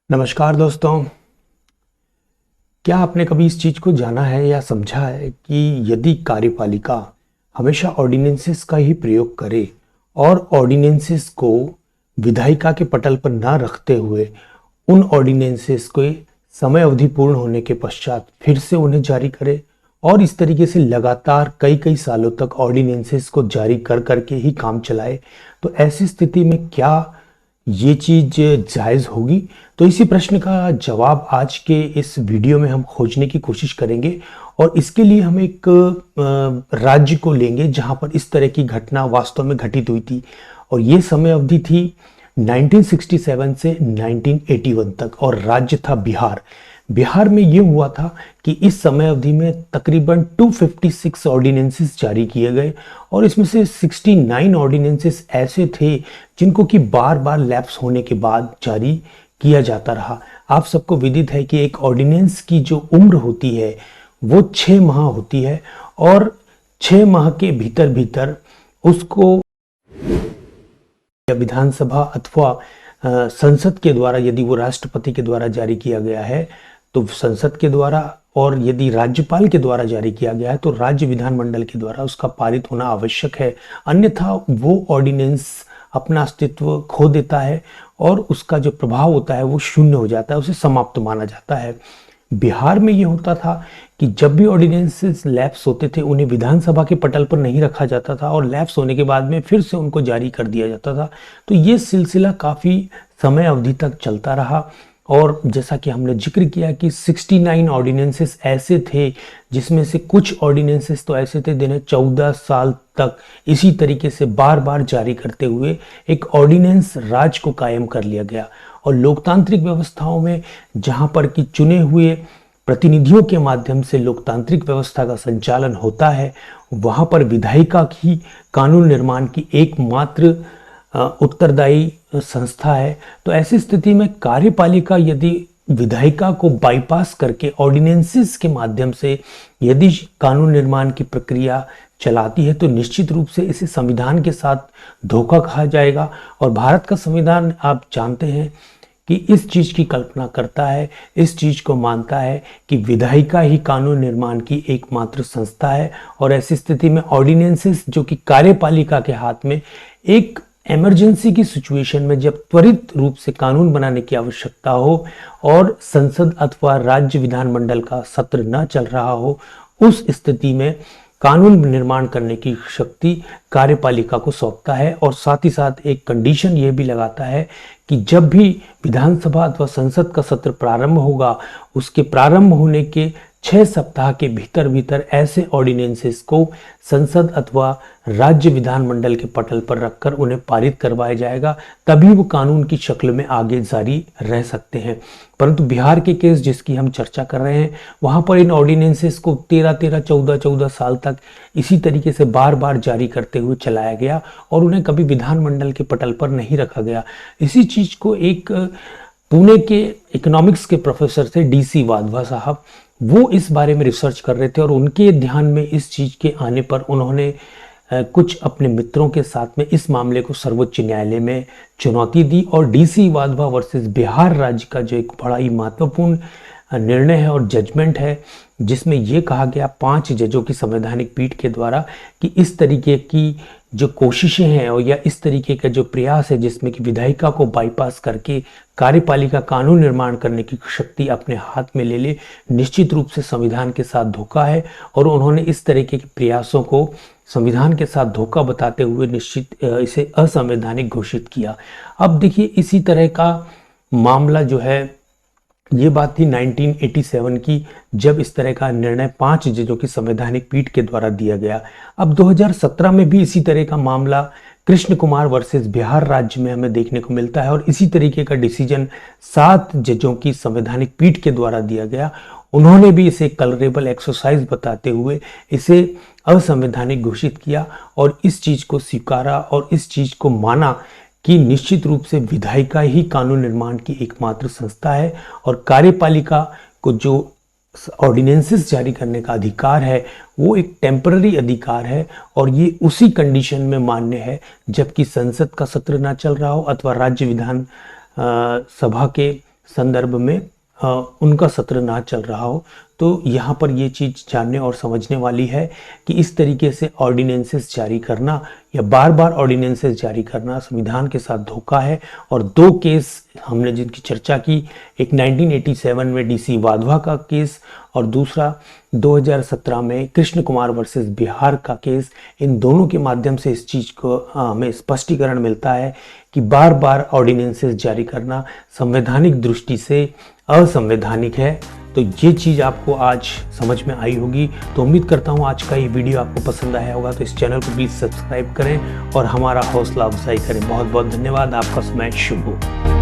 नमस्कार दोस्तों। क्या आपने कभी इस चीज़ को जाना है या समझा है कि यदि कार्यपालिका हमेशा ऑर्डिनेंसेस का ही प्रयोग करे और ऑर्डिनेंसेस को विधायिका के पटल पर ना रखते हुए उन ऑर्डिनेंसेस को समय अवधि पूर्ण होने के पश्चात फिर से उन्हें जारी करे और इस तरीके से लगातार कई कई सालों तक ऑर्डिनेंसेस को जारी कर करके ही काम चलाए, तो ऐसी स्थिति में क्या ये चीज जायज होगी? तो इसी प्रश्न का जवाब आज के इस वीडियो में हम खोजने की कोशिश करेंगे और इसके लिए हम एक राज्य को लेंगे जहां पर इस तरह की घटना वास्तव में घटित हुई थी और ये समय अवधि थी 1967 से 1981 तक और राज्य था बिहार। बिहार में ये हुआ था कि इस समय अवधि में तकरीबन 256 ऑर्डिनेंसेस जारी किए गए और इसमें से 69 ऑर्डिनेंसेस ऐसे थे जिनको कि बार बार लैप्स होने के बाद जारी किया जाता रहा। आप सबको विदित है कि एक ऑर्डिनेंस की जो उम्र होती है वो 6 माह होती है और 6 माह के भीतर भीतर उसको विधानसभा अथवा संसद के द्वारा, यदि वो राष्ट्रपति के द्वारा जारी किया गया है तो संसद के द्वारा, और यदि राज्यपाल के द्वारा जारी किया गया है तो राज्य विधानमंडल के द्वारा उसका पारित होना आवश्यक है। अन्यथा वो ऑर्डिनेंस अपना अस्तित्व खो देता है और उसका जो प्रभाव होता है वो शून्य हो जाता है, उसे समाप्त माना जाता है। बिहार में ये होता था कि जब भी ऑर्डिनेंसेस लैप्स होते थे उन्हें विधानसभा के पटल पर नहीं रखा जाता था और लैप्स होने के बाद में फिर से उनको जारी कर दिया जाता था। तो ये सिलसिला काफ़ी समय अवधि तक चलता रहा और जैसा कि हमने जिक्र किया कि 69 ऑर्डिनेंसेस ऐसे थे जिसमें से कुछ ऑर्डिनेंसेस तो ऐसे थे जिन्हें 14 साल तक इसी तरीके से बार बार जारी करते हुए एक ऑर्डिनेंस राज को कायम कर लिया गया। और लोकतांत्रिक व्यवस्थाओं में जहां पर कि चुने हुए प्रतिनिधियों के माध्यम से लोकतांत्रिक व्यवस्था का संचालन होता है, वहां पर विधायिका की कानून निर्माण की एकमात्र उत्तरदायी संस्था है। तो ऐसी स्थिति में कार्यपालिका यदि विधायिका को बाईपास करके ऑर्डिनेंसेस के माध्यम से यदि कानून निर्माण की प्रक्रिया चलाती है तो निश्चित रूप से इसे संविधान के साथ धोखा खाया जाएगा। और भारत का संविधान आप जानते हैं कि इस चीज की कल्पना करता है, इस चीज को मानता है कि विधायिका ही कानून निर्माण की एकमात्र संस्था है। और ऐसी स्थिति में ऑर्डिनेंसेस जो कि कार्यपालिका के हाथ में एक इमरजेंसी की सिचुएशन में जब त्वरित रूप से कानून बनाने की आवश्यकता हो और संसद अथवा राज्य विधानमंडल का सत्र न चल रहा हो, उस स्थिति में कानून निर्माण करने की शक्ति कार्यपालिका को सौंपता है। और साथ ही साथ एक कंडीशन ये भी लगाता है कि जब भी विधानसभा अथवा संसद का सत्र प्रारंभ होगा उसके प्रारंभ होने के 6 सप्ताह के भीतर भीतर ऐसे ऑर्डिनेंसेस को संसद अथवा राज्य विधानमंडल के पटल पर रखकर उन्हें पारित करवाया जाएगा, तभी वो कानून की शक्ल में आगे जारी रह सकते हैं। परंतु बिहार के केस जिसकी हम चर्चा कर रहे हैं वहां पर इन ऑर्डिनेंसेस को 13-14 साल तक इसी तरीके से बार बार जारी करते हुए चलाया गया और उन्हें कभी विधानमंडल के पटल पर नहीं रखा गया। इसी चीज को एक पुणे के इकोनॉमिक्स के प्रोफेसर थे DC वाधवा साहब, वो इस बारे में रिसर्च कर रहे थे और उनके ध्यान में इस चीज के आने पर उन्होंने कुछ अपने मित्रों के साथ में इस मामले को सर्वोच्च न्यायालय में चुनौती दी और DC वाधवा वर्सेस बिहार राज्य का जो एक बड़ा ही महत्वपूर्ण निर्णय है और जजमेंट है जिसमें यह कहा गया 5 जजों की संवैधानिक पीठ के द्वारा कि इस तरीके की जो कोशिशें हैं और या इस तरीके का जो प्रयास है जिसमें कि विधायिका को बाईपास करके कार्यपालिका कानून निर्माण करने की शक्ति अपने हाथ में ले ले, निश्चित रूप से संविधान के साथ धोखा है। और उन्होंने इस तरीके के प्रयासों को संविधान के साथ धोखा बताते हुए निश्चित इसे असंवैधानिक घोषित किया। अब देखिए इसी तरह का मामला जो है, ये बात थी 1987 की जब इस तरह का निर्णय 5 जजों की संवैधानिक पीठ के द्वारा दिया गया। अब 2017 में भी इसी तरह का मामला कृष्ण कुमार वर्सेस बिहार राज्य में हमें देखने को मिलता है और इसी तरीके का डिसीजन 7 जजों की संवैधानिक पीठ के द्वारा दिया गया। उन्होंने भी इसे कलरेबल एक्सरसाइज बताते हुए इसे असंवैधानिक घोषित किया और इस चीज को स्वीकारा और इस चीज को माना कि निश्चित रूप से विधायिका ही कानून निर्माण की एकमात्र संस्था है और कार्यपालिका को जो ऑर्डिनेंसेस जारी करने का अधिकार है वो एक टेम्पररी अधिकार है और ये उसी कंडीशन में मान्य है जबकि संसद का सत्र ना चल रहा हो अथवा राज्य विधान सभा के संदर्भ में उनका सत्र ना चल रहा हो। तो यहाँ पर ये चीज़ जानने और समझने वाली है कि इस तरीके से ऑर्डिनेंसेस जारी करना या बार बार ऑर्डिनेंसेस जारी करना संविधान के साथ धोखा है। और दो केस हमने जिनकी चर्चा की, एक 1987 में डीसी वाधवा का केस और दूसरा 2017 में कृष्ण कुमार वर्सेस बिहार का केस। इन दोनों के माध्यम से इस चीज़ को हमें स्पष्टीकरण मिलता है कि बार बार ऑर्डिनेंसेस जारी करना संवैधानिक दृष्टि से असंवैधानिक है। तो ये चीज़ आपको आज समझ में आई होगी। तो उम्मीद करता हूँ आज का ये वीडियो आपको पसंद आया होगा। तो इस चैनल को प्लीज़ सब्सक्राइब करें और हमारा हौसला अफजाई करें। बहुत बहुत धन्यवाद। आपका समय शुभ हो।